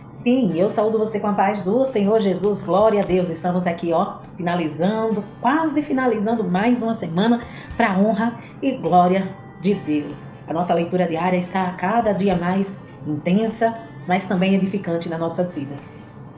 Sim, eu saúdo você com a paz do Senhor Jesus. Glória a Deus. Estamos aqui, finalizando, quase finalizando mais uma semana para a honra e glória de Deus. A nossa leitura diária está cada dia mais intensa, mas também edificante nas nossas vidas.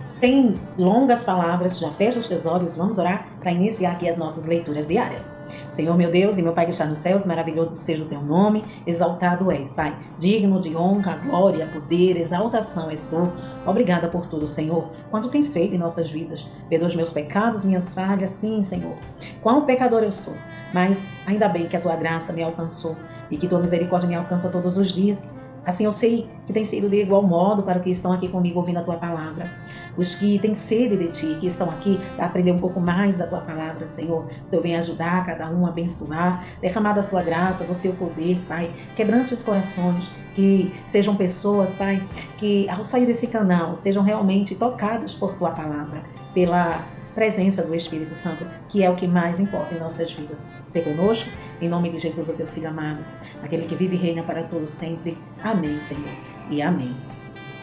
Sem longas palavras, já fecha os teus olhos, vamos orar para iniciar aqui as nossas leituras diárias. Senhor meu Deus e meu Pai que está nos céus, maravilhoso seja o teu nome, exaltado és, Pai, digno de honra, glória, poder, exaltação és tu. Obrigada por tudo, Senhor, quanto tens feito em nossas vidas. Perdoa os meus pecados, minhas falhas, sim, Senhor. Quão pecador eu sou, mas ainda bem que a tua graça me alcançou e que tua misericórdia me alcança todos os dias. Assim eu sei que tem sido de igual modo para os que estão aqui comigo ouvindo a tua palavra. Os que têm sede de ti, que estão aqui a aprender um pouco mais da tua palavra, Senhor. Senhor, venha ajudar cada um a abençoar, derramar da sua graça, do seu poder, Pai. Quebrante os corações, que sejam pessoas, Pai, que ao sair desse canal sejam realmente tocadas por tua palavra, pela presença do Espírito Santo, que é o que mais importa em nossas vidas. Seja conosco, em nome de Jesus, o teu Filho amado, aquele que vive e reina para todos sempre. Amém, Senhor, e amém.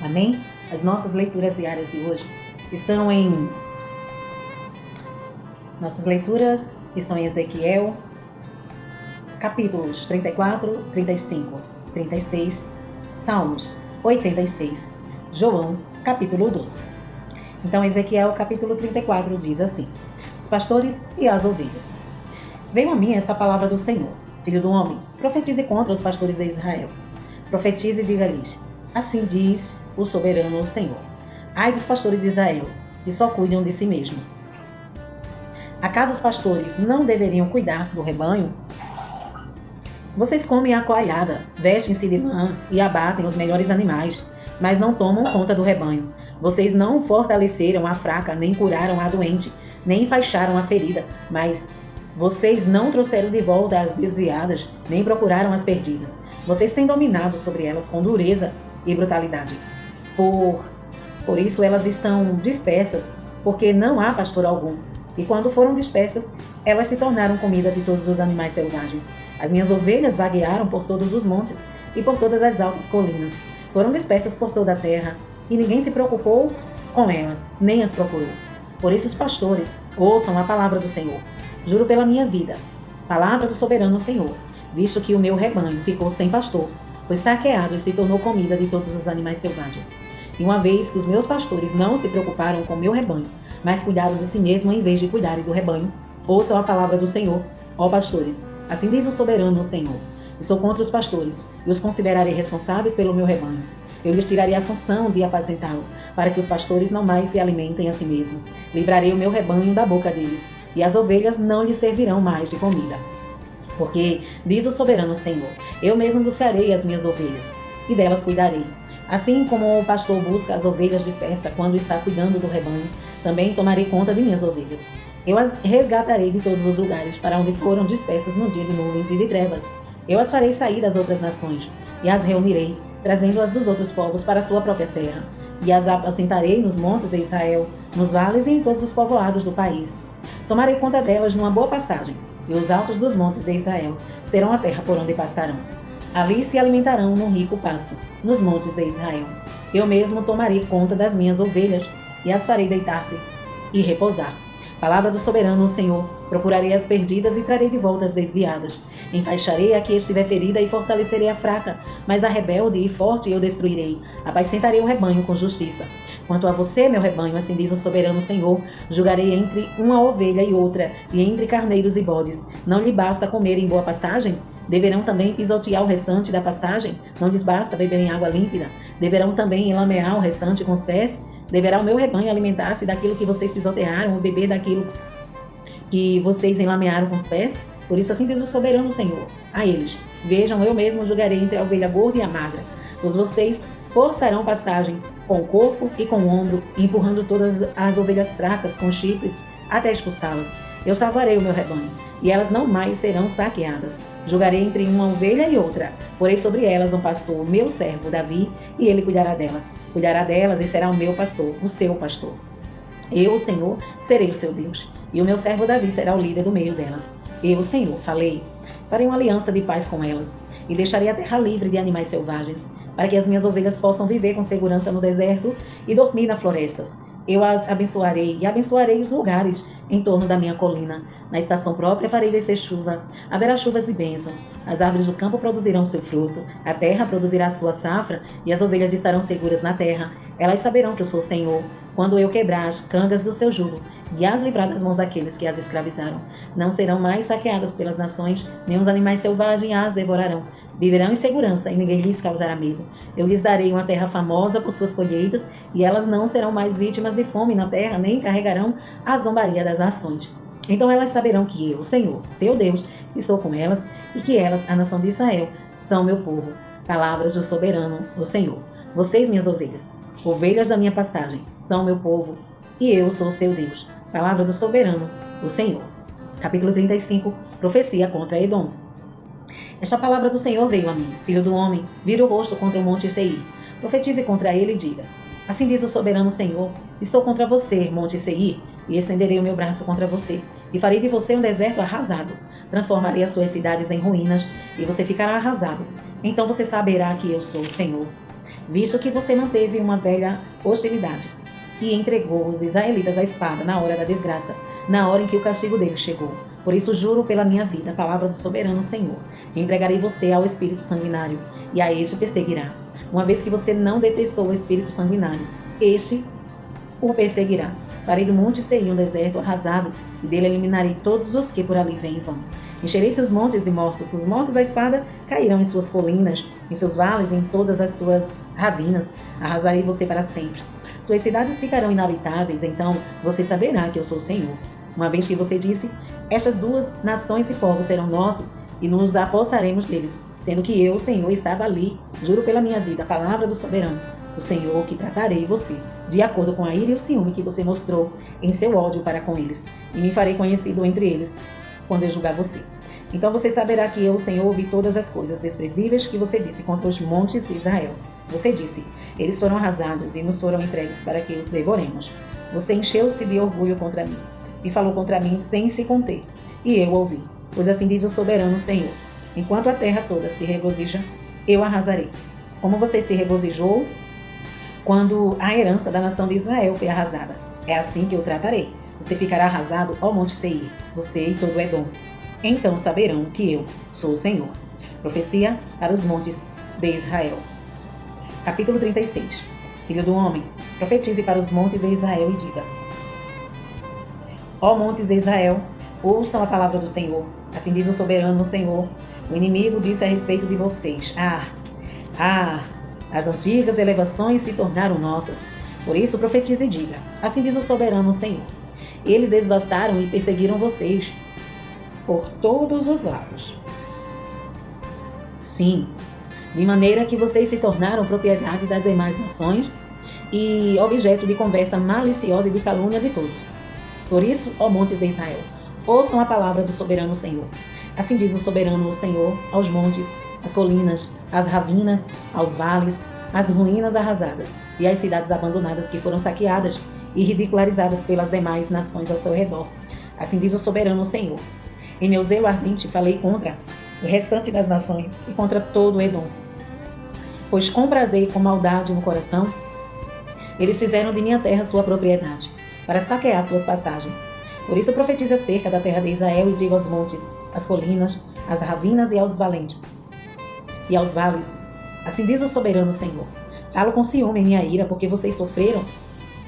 Amém? As nossas leituras diárias de hoje Nossas leituras estão em Ezequiel, capítulos 34, 35, 36, Salmos 86, João, capítulo 12. Então, Ezequiel, capítulo 34, diz assim: Os pastores e as ovelhas. Veio a mim essa palavra do Senhor: Filho do homem, profetize contra os pastores de Israel. Profetize e diga-lhes: Assim diz o soberano Senhor: Ai dos pastores de Israel, que só cuidam de si mesmos. Acaso os pastores não deveriam cuidar do rebanho? Vocês comem a coalhada, vestem-se de lã e abatem os melhores animais, mas não tomam conta do rebanho. Vocês não fortaleceram a fraca, nem curaram a doente, nem enfaixaram a ferida, mas vocês não trouxeram de volta as desviadas, nem procuraram as perdidas. Vocês têm dominado sobre elas com dureza e brutalidade. Por isso elas estão dispersas, porque não há pastor algum. E quando foram dispersas, elas se tornaram comida de todos os animais selvagens. As minhas ovelhas vaguearam por todos os montes e por todas as altas colinas. Foram dispersas por toda a terra, e ninguém se preocupou com ela, nem as procurou. Por isso os pastores ouçam a palavra do Senhor. Juro pela minha vida, palavra do soberano Senhor, visto que o meu rebanho ficou sem pastor, foi saqueado e se tornou comida de todos os animais selvagens. E uma vez que os meus pastores não se preocuparam com o meu rebanho, mas cuidaram de si mesmo em vez de cuidarem do rebanho, ouçam a palavra do Senhor, ó pastores. Assim diz o soberano Senhor: Eu sou contra os pastores e os considerarei responsáveis pelo meu rebanho. Eu lhes tirarei a função de apacentá-lo, para que os pastores não mais se alimentem a si mesmos. Livrarei o meu rebanho da boca deles, e as ovelhas não lhes servirão mais de comida. Porque, diz o soberano Senhor, eu mesmo buscarei as minhas ovelhas, e delas cuidarei. Assim como o pastor busca as ovelhas dispersas quando está cuidando do rebanho, também tomarei conta de minhas ovelhas. Eu as resgatarei de todos os lugares para onde foram dispersas no dia de nuvens e de trevas. Eu as farei sair das outras nações, e as reunirei, trazendo-as dos outros povos para a sua própria terra. E as apacentarei nos montes de Israel, nos vales e em todos os povoados do país. Tomarei conta delas numa boa pastagem, e os altos dos montes de Israel serão a terra por onde pastarão. Ali se alimentarão num rico pasto, nos montes de Israel. Eu mesmo tomarei conta das minhas ovelhas, e as farei deitar-se e repousar. Palavra do soberano Senhor: procurarei as perdidas e trarei de volta as desviadas. Enfaixarei a que estiver ferida e fortalecerei a fraca, mas a rebelde e forte eu destruirei. Apacentarei o rebanho com justiça. Quanto a você, meu rebanho, assim diz o soberano Senhor, julgarei entre uma ovelha e outra, e entre carneiros e bodes. Não lhe basta comer em boa pastagem? Deverão também pisotear o restante da pastagem? Não lhes basta beber em água límpida? Deverão também enlamear o restante com os pés? Deverá o meu rebanho alimentar-se daquilo que vocês pisotearam, ou beber daquilo que vocês enlamearam com os pés? Por isso assim diz o soberano Senhor a eles: Vejam, eu mesmo julgarei entre a ovelha gorda e a magra. Pois vocês forçarão passagem com o corpo e com o ombro, empurrando todas as ovelhas fracas com chifres até expulsá-las. Eu salvarei o meu rebanho, e elas não mais serão saqueadas. Julgarei entre uma ovelha e outra. Porei sobre elas um pastor, meu servo Davi, e ele cuidará delas. Cuidará delas e será o meu pastor, o seu pastor. Eu, o Senhor, serei o seu Deus, e o meu servo Davi será o líder do meio delas. Eu, o Senhor, falei. Farei uma aliança de paz com elas, e deixarei a terra livre de animais selvagens. para que as minhas ovelhas possam viver com segurança no deserto e dormir nas florestas. Eu as abençoarei e abençoarei os lugares em torno da minha colina. Na estação própria farei descer chuva. Haverá chuvas e bênçãos. As árvores do campo produzirão seu fruto. A terra produzirá sua safra e as ovelhas estarão seguras na terra. Elas saberão que eu sou o Senhor, quando eu quebrar as cangas do seu jugo e as livrar das mãos daqueles que as escravizaram. Não serão mais saqueadas pelas nações, nem os animais selvagens as devorarão. Viverão em segurança e ninguém lhes causará medo. Eu lhes darei uma terra famosa por suas colheitas, e elas não serão mais vítimas de fome na terra, nem carregarão a zombaria das nações. Então elas saberão que eu, Senhor, seu Deus, estou com elas, e que elas, a nação de Israel, são meu povo. Palavras do soberano, o Senhor. Vocês, minhas ovelhas, ovelhas da minha pastagem, são meu povo, e eu sou seu Deus. Palavra do soberano, o Senhor. Capítulo 35, profecia contra Edom. Esta palavra do Senhor veio a mim. Filho do homem, vira o rosto contra o monte Seir. Profetize contra ele e diga: assim diz o soberano Senhor, estou contra você, monte Seir, e estenderei o meu braço contra você, e farei de você um deserto arrasado. Transformarei as suas cidades em ruínas, e você ficará arrasado. Então você saberá que eu sou o Senhor. Visto que você manteve uma velha hostilidade, e entregou os israelitas à espada na hora da desgraça, na hora em que o castigo deles chegou. Por isso juro pela minha vida, a palavra do soberano Senhor, entregarei você ao espírito sanguinário, e a este perseguirá. Uma vez que você não detestou o espírito sanguinário, este o perseguirá. Farei do monte Seir um deserto arrasado, e dele eliminarei todos os que por ali vêm e vão. Encherei seus montes de mortos, os mortos da espada cairão em suas colinas, em seus vales, em todas as suas ravinas. Arrasarei você para sempre. Suas cidades ficarão inabitáveis, então você saberá que eu sou o Senhor. Uma vez que você disse: estas duas nações e povos serão nossos, e nos apossaremos deles, sendo que eu, o Senhor, estava ali. Juro pela minha vida, a palavra do soberano, o Senhor, que tratarei você, de acordo com a ira e o ciúme que você mostrou em seu ódio para com eles, e me farei conhecido entre eles, quando eu julgar você. Então você saberá que eu, o Senhor, ouvi todas as coisas desprezíveis que você disse contra os montes de Israel. Você disse: eles foram arrasados e nos foram entregues para que os devoremos. Você encheu-se de orgulho contra mim, e falou contra mim sem se conter, e eu ouvi. Pois assim diz o soberano Senhor: enquanto a terra toda se regozija, eu arrasarei. Como você se regozijou quando a herança da nação de Israel foi arrasada, é assim que eu tratarei. Você ficará arrasado, ó monte Seir, você e todo Edom. Então saberão que eu sou o Senhor. Profecia para os montes de Israel. Capítulo 36. Filho do homem, profetize para os montes de Israel e diga: ó montes de Israel, ouçam a palavra do Senhor. Assim diz o soberano Senhor: o inimigo disse a respeito de vocês: as antigas elevações se tornaram nossas. Por isso profetize e diga: assim diz o soberano Senhor: eles devastaram e perseguiram vocês por todos os lados. Sim, de maneira que vocês se tornaram propriedade das demais nações e objeto de conversa maliciosa e de calúnia de todos. Por isso, ó montes de Israel, ouçam a palavra do soberano Senhor. Assim diz o soberano Senhor aos montes, às colinas, às ravinas, aos vales, às ruínas arrasadas e às cidades abandonadas que foram saqueadas e ridicularizadas pelas demais nações ao seu redor. Assim diz o soberano Senhor: em meu zelo ardente falei contra o restante das nações e contra todo Edom. Pois com prazer e com maldade no coração, eles fizeram de minha terra sua propriedade, para saquear suas pastagens. Por isso profetize acerca da terra de Israel e diga aos montes, às colinas, às ravinas e aos valentes, e aos vales: assim diz o soberano Senhor: falo com ciúme em minha ira, porque vocês sofreram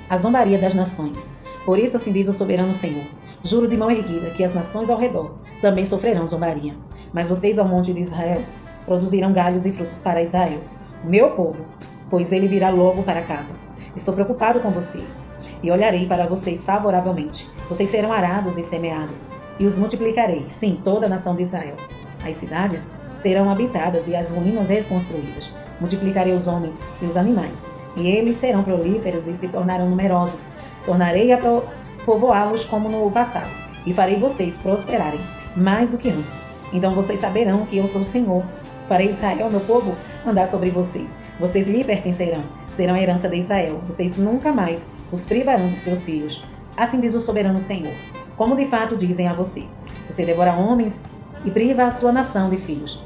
a zombaria das nações. Por isso assim diz o soberano Senhor: juro de mão erguida que as nações ao redor também sofrerão zombaria. Mas vocês, ao monte de Israel, produzirão galhos e frutos para Israel, meu povo, pois ele virá logo para casa. Estou preocupado com vocês, e olharei para vocês favoravelmente. Vocês serão arados e semeados, e os multiplicarei, sim, toda a nação de Israel. As cidades serão habitadas e as ruínas reconstruídas. Multiplicarei os homens e os animais, e eles serão prolíferos e se tornarão numerosos. Tornarei a povoá-los como no passado, e farei vocês prosperarem mais do que antes. Então vocês saberão que eu sou o Senhor. Farei Israel, meu povo, andar sobre vocês. Vocês lhe pertencerão, serão a herança de Israel. Vocês nunca mais os privarão de seus filhos. Assim diz o soberano Senhor: como de fato dizem a você: você devora homens e priva a sua nação de filhos.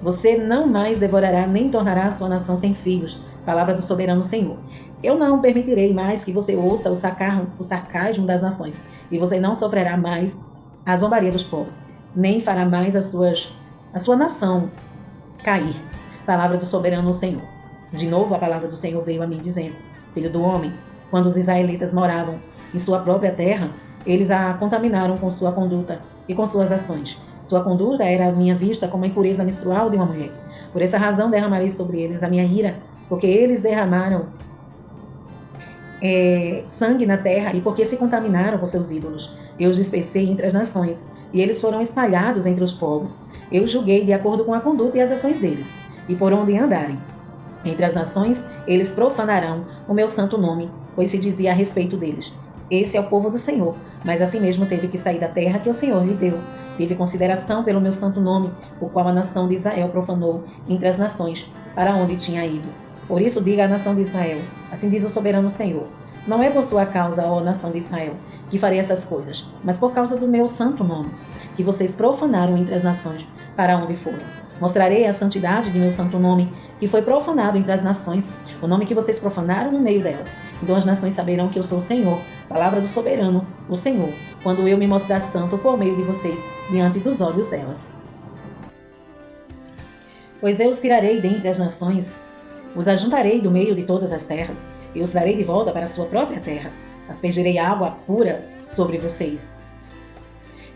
Você não mais devorará nem tornará a sua nação sem filhos. Palavra do soberano Senhor. Eu não permitirei mais que você ouça o sarcasmo das nações, e você não sofrerá mais a zombaria dos povos, nem fará mais a sua nação cair. Palavra do soberano Senhor. De novo a palavra do Senhor veio a mim dizendo: Filho do homem, quando os israelitas moravam em sua própria terra, eles a contaminaram com sua conduta e com suas ações. Sua conduta era à minha vista como a impureza menstrual de uma mulher. Por essa razão derramarei sobre eles a minha ira, porque eles derramaram sangue na terra e porque se contaminaram com seus ídolos. Eu os dispersei entre as nações, e eles foram espalhados entre os povos. Eu os julguei de acordo com a conduta e as ações deles, e por onde andarem. Entre as nações, eles profanarão o meu santo nome, pois se dizia a respeito deles: esse é o povo do Senhor, mas assim mesmo teve que sair da terra que o Senhor lhe deu. Teve consideração pelo meu santo nome, o qual a nação de Israel profanou entre as nações, para onde tinha ido. Por isso diga à nação de Israel: assim diz o soberano Senhor: não é por sua causa, ó nação de Israel, que farei essas coisas, mas por causa do meu santo nome, que vocês profanaram entre as nações, para onde foram. Mostrarei a santidade de meu santo nome, que foi profanado entre as nações, o nome que vocês profanaram no meio delas. Então as nações saberão que eu sou o Senhor, palavra do soberano, o Senhor, quando eu me mostrar santo por meio de vocês, diante dos olhos delas. Pois eu os tirarei dentre as nações, os ajuntarei do meio de todas as terras, e os trarei de volta para a sua própria terra. Aspergirei água pura sobre vocês,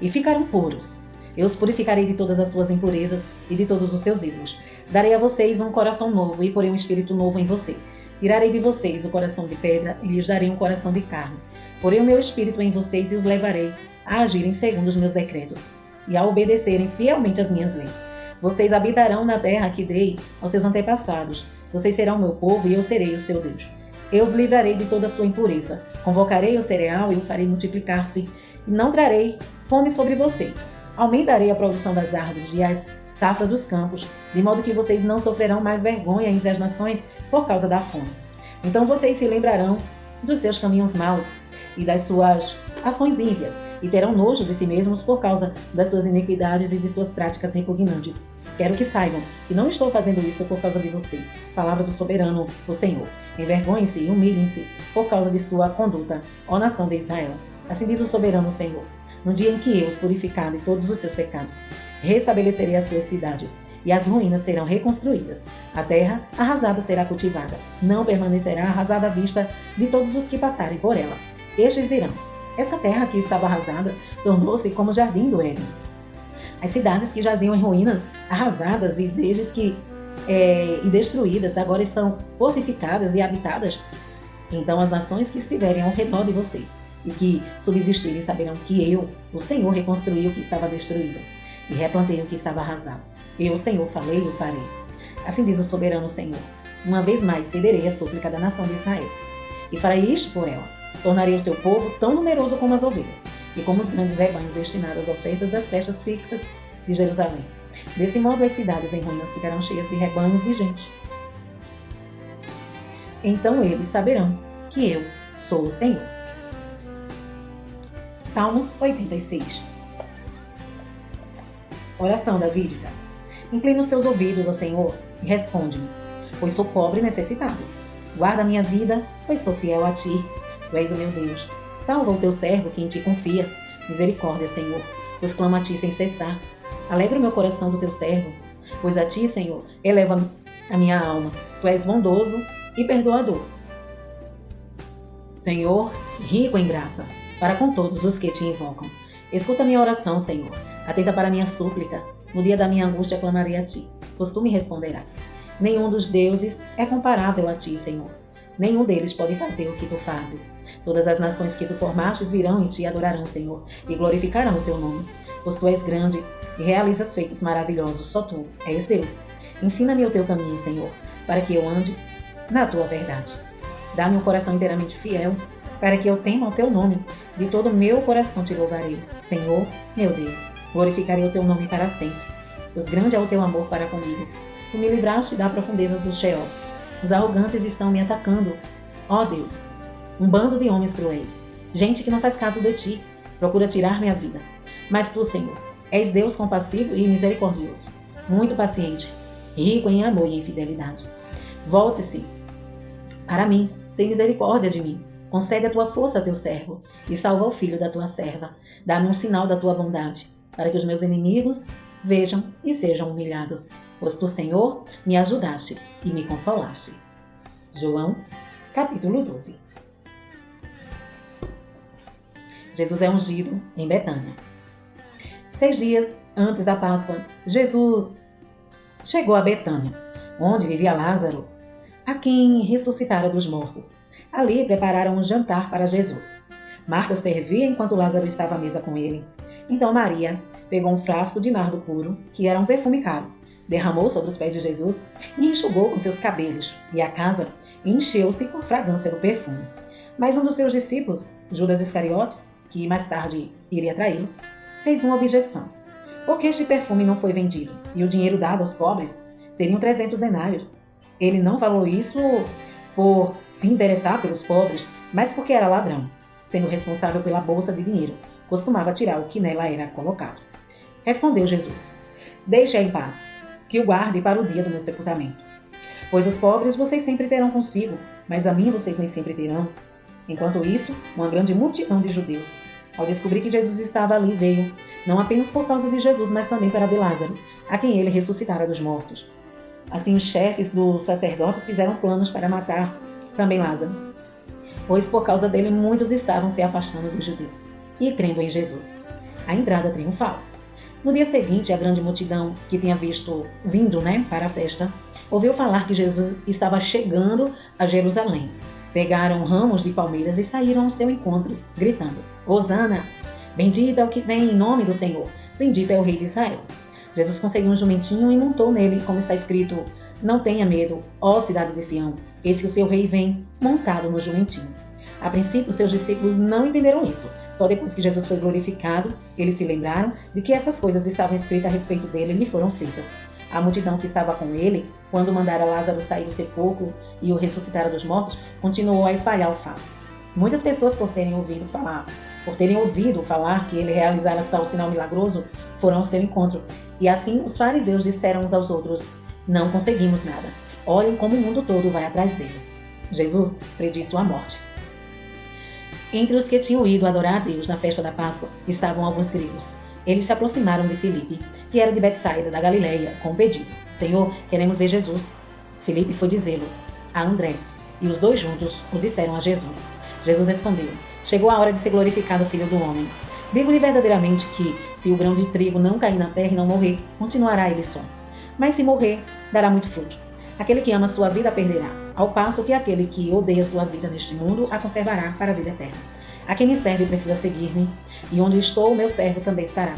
e ficarão puros. Eu os purificarei de todas as suas impurezas e de todos os seus ídolos. Darei a vocês um coração novo e porei um espírito novo em vocês. Tirarei de vocês o coração de pedra e lhes darei um coração de carne. Porei o meu espírito em vocês e os levarei a agirem segundo os meus decretos e a obedecerem fielmente as minhas leis. Vocês habitarão na terra que dei aos seus antepassados. Vocês serão meu povo e eu serei o seu Deus. Eu os livrarei de toda a sua impureza. Convocarei o cereal e o farei multiplicar-se. E não trarei fome sobre vocês. Aumentarei a produção das árvores e as safras dos campos, de modo que vocês não sofrerão mais vergonha entre as nações por causa da fome. Então vocês se lembrarão dos seus caminhos maus e das suas ações ímpias, e terão nojo de si mesmos por causa das suas iniquidades e de suas práticas repugnantes. Quero que saibam que não estou fazendo isso por causa de vocês. Palavra do soberano, o Senhor. Envergonhem-se e humilhem-se por causa de sua conduta, ó nação de Israel. Assim diz o soberano Senhor. No dia em que eu os purificar de todos os seus pecados, restabelecerei as suas cidades, e as ruínas serão reconstruídas. A terra arrasada será cultivada. Não permanecerá arrasada à vista de todos os que passarem por ela. Estes dirão: essa terra que estava arrasada tornou-se como o jardim do Éden. As cidades que jaziam em ruínas, arrasadas e destruídas, agora estão fortificadas e habitadas. Então as nações que estiverem ao redor de vocês e que subsistirem saberão que eu, o Senhor, reconstruí o que estava destruído e replantei o que estava arrasado. Eu, o Senhor, falei e o farei. Assim diz o soberano Senhor. Uma vez mais cederei a súplica da nação de Israel, e farei isto por ela. Tornarei o seu povo tão numeroso como as ovelhas, e como os grandes rebanhos destinados às ofertas das festas fixas de Jerusalém. Desse modo as cidades em ruínas ficarão cheias de rebanhos de gente. Então eles saberão que eu sou o Senhor. Salmos 86. Oração davídica. Inclina os teus ouvidos ao Senhor e responde-me, pois sou pobre e necessitado. Guarda a minha vida, pois sou fiel a ti. Tu és o meu Deus. Salva o teu servo que em ti confia. Misericórdia, Senhor, pois clamo a ti sem cessar. Alegra o meu coração do teu servo, pois a ti, Senhor, eleva a minha alma. Tu és bondoso e perdoador. Senhor, rico em graça, para com todos os que te invocam. Escuta minha oração, Senhor. Atenta para minha súplica. No dia da minha angústia clamarei a ti, pois tu me responderás. Nenhum dos deuses é comparável a ti, Senhor. Nenhum deles pode fazer o que tu fazes. Todas as nações que tu formastes virão e te adorarão, Senhor, e glorificarão o teu nome. Pois tu és grande e realizas feitos maravilhosos. Só tu és Deus. Ensina-me o teu caminho, Senhor, para que eu ande na tua verdade. Dá-me um coração inteiramente fiel, para que eu tema o teu nome. De todo o meu coração te louvarei. Senhor, meu Deus, glorificarei o teu nome para sempre. Pois grande é o teu amor para comigo. Tu me livraste da profundeza do Sheol. Os arrogantes estão me atacando. Ó Deus, um bando de homens cruéis. Gente que não faz caso de ti, procura tirar minha vida. Mas tu, Senhor, és Deus compassivo e misericordioso, muito paciente rico em amor e em fidelidade. Volte-se para mim, tem misericórdia de mim. Concede a tua força a teu servo e salva o filho da tua serva. Dá-me um sinal da tua bondade, para que os meus inimigos vejam e sejam humilhados. Pois tu, Senhor, me ajudaste e me consolaste. João, capítulo 12. Jesus é ungido em Betânia. 6 dias antes da Páscoa, Jesus chegou a Betânia, onde vivia Lázaro, a quem ressuscitara dos mortos. Ali prepararam um jantar para Jesus. Marta servia enquanto Lázaro estava à mesa com ele. Então Maria pegou um frasco de nardo puro, que era um perfume caro, derramou sobre os pés de Jesus e enxugou com seus cabelos, e a casa encheu-se com a fragrância do perfume. Mas um dos seus discípulos, Judas Iscariotes, que mais tarde iria traí-lo, fez uma objeção. Porque este perfume não foi vendido, e o dinheiro dado aos pobres seriam 300 denários. Ele não falou isso por se interessar pelos pobres, mas porque era ladrão. Sendo responsável pela bolsa de dinheiro, costumava tirar o que nela era colocado. Respondeu Jesus: Deixe-a em paz, que o guarde para o dia do meu sepultamento. Pois os pobres vocês sempre terão consigo, mas a mim vocês nem sempre terão. Enquanto isso, uma grande multidão de judeus, ao descobrir que Jesus estava ali, veio, não apenas por causa de Jesus, mas também para ver Lázaro, a quem ele ressuscitara dos mortos. Assim, os chefes dos sacerdotes fizeram planos para matar também Lázaro, pois por causa dele muitos estavam se afastando dos judeus e crendo em Jesus. A entrada triunfal. No dia seguinte, a grande multidão que tinha vindo para a festa, ouviu falar que Jesus estava chegando a Jerusalém. Pegaram ramos de palmeiras e saíram ao seu encontro, gritando: Hosana! Bendito é o que vem em nome do Senhor! Bendito é o Rei de Israel! Jesus conseguiu um jumentinho e montou nele, como está escrito: Não tenha medo, ó cidade de Sião, eis que o seu rei vem montado no jumentinho. A princípio, seus discípulos não entenderam isso. Só depois que Jesus foi glorificado, eles se lembraram de que essas coisas estavam escritas a respeito dele e lhe foram feitas. A multidão que estava com ele, quando mandara Lázaro sair do sepulcro e o ressuscitara dos mortos, continuou a espalhar o fato. Muitas pessoas, por terem ouvido falar que ele realizara tal sinal milagroso, foram ao seu encontro. E assim os fariseus disseram uns aos outros: Não conseguimos nada. Olhem como o mundo todo vai atrás dele. Jesus predisse sua morte. Entre os que tinham ido adorar a Deus na festa da Páscoa estavam alguns gregos. Eles se aproximaram de Filipe, que era de Betsaida, da Galileia, com um pedido: Senhor, queremos ver Jesus. Filipe foi dizê-lo a André, e os dois juntos o disseram a Jesus. Jesus respondeu: Chegou a hora de ser glorificado o Filho do Homem. Digo-lhe verdadeiramente que, se o grão de trigo não cair na terra e não morrer, continuará ele só. Mas se morrer, dará muito fruto. Aquele que ama sua vida a perderá, ao passo que aquele que odeia sua vida neste mundo a conservará para a vida eterna. A quem me serve precisa seguir-me, e onde estou, o meu servo também estará.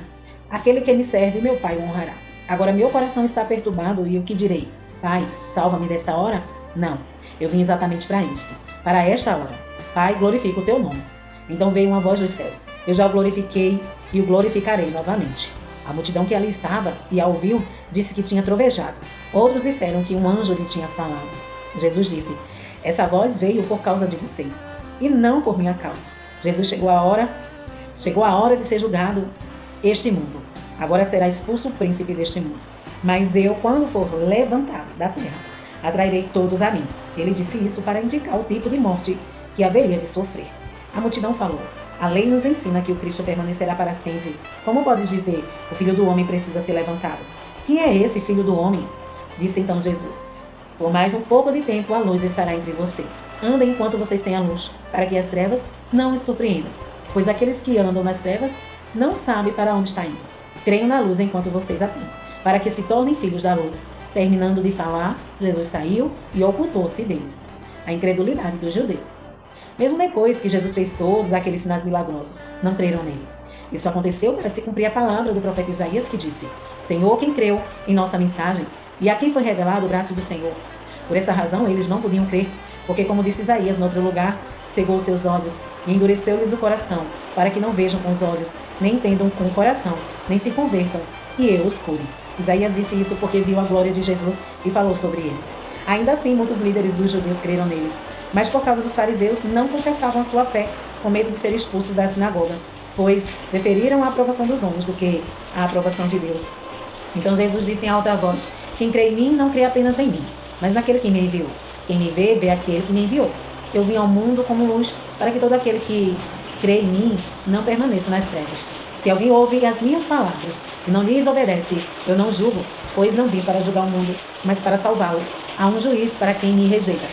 Aquele que me serve, meu Pai o honrará. Agora meu coração está perturbado, e o que direi? Pai, salva-me desta hora? Não, eu vim exatamente para isso, para esta hora. Pai, glorifica o teu nome. Então veio uma voz dos céus: Eu já o glorifiquei e o glorificarei novamente. A multidão que ali estava e a ouviu disse que tinha trovejado. Outros disseram que um anjo lhe tinha falado. Jesus disse: Essa voz veio por causa de vocês, e não por minha causa. Jesus chegou a hora de ser julgado este mundo. Agora será expulso o príncipe deste mundo. Mas eu, quando for levantado da terra, atrairei todos a mim. Ele disse isso para indicar o tipo de morte que haveria de sofrer. A multidão falou: A lei nos ensina que o Cristo permanecerá para sempre. Como podes dizer, o Filho do Homem precisa ser levantado? Quem é esse Filho do Homem? Disse então Jesus: Por mais um pouco de tempo a luz estará entre vocês. Andem enquanto vocês têm a luz, para que as trevas não os surpreendam. Pois aqueles que andam nas trevas não sabem para onde está indo. Creiam na luz enquanto vocês a têm, para que se tornem filhos da luz. Terminando de falar, Jesus saiu e ocultou-se deles. A incredulidade dos judeus. Mesmo depois que Jesus fez todos aqueles sinais milagrosos, não creram nele. Isso aconteceu para se cumprir a palavra do profeta Isaías, que disse: Senhor, quem creu em nossa mensagem, e a quem foi revelado o braço do Senhor. Por essa razão eles não podiam crer, porque, como disse Isaías no outro lugar, cegou os seus olhos e endureceu-lhes o coração, para que não vejam com os olhos, nem entendam com o coração, nem se convertam, e eu os cure. Isaías disse isso porque viu a glória de Jesus e falou sobre ele. Ainda assim, muitos líderes dos judeus creram nele, mas por causa dos fariseus não confessavam a sua fé, com medo de ser expulsos da sinagoga, pois preferiram a aprovação dos homens do que a aprovação de Deus. Então Jesus disse em alta voz: Quem crê em mim, não crê apenas em mim, mas naquele que me enviou. Quem me vê, vê aquele que me enviou. Eu vim ao mundo como luz, para que todo aquele que crê em mim não permaneça nas trevas. Se alguém ouve as minhas palavras e não lhes obedece, eu não julgo, pois não vim para julgar o mundo, mas para salvá-lo. Há um juiz para quem me rejeita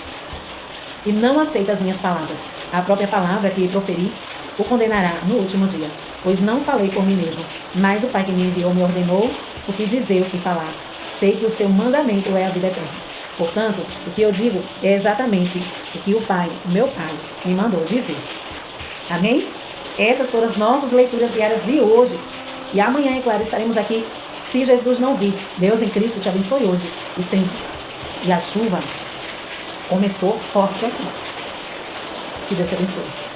e não aceita as minhas palavras. A própria palavra que proferi o condenará no último dia, pois não falei por mim mesmo, mas o Pai que me enviou me ordenou o que dizer, o que falar. Sei que o seu mandamento é a vida eterna. Portanto, o que eu digo é exatamente o que o Pai, o meu Pai, me mandou dizer. Amém? Essas foram as nossas leituras diárias de hoje. E amanhã, é claro, estaremos aqui se Jesus não vir. Deus em Cristo te abençoe hoje e sempre. E a chuva começou forte aqui. Que Deus te abençoe.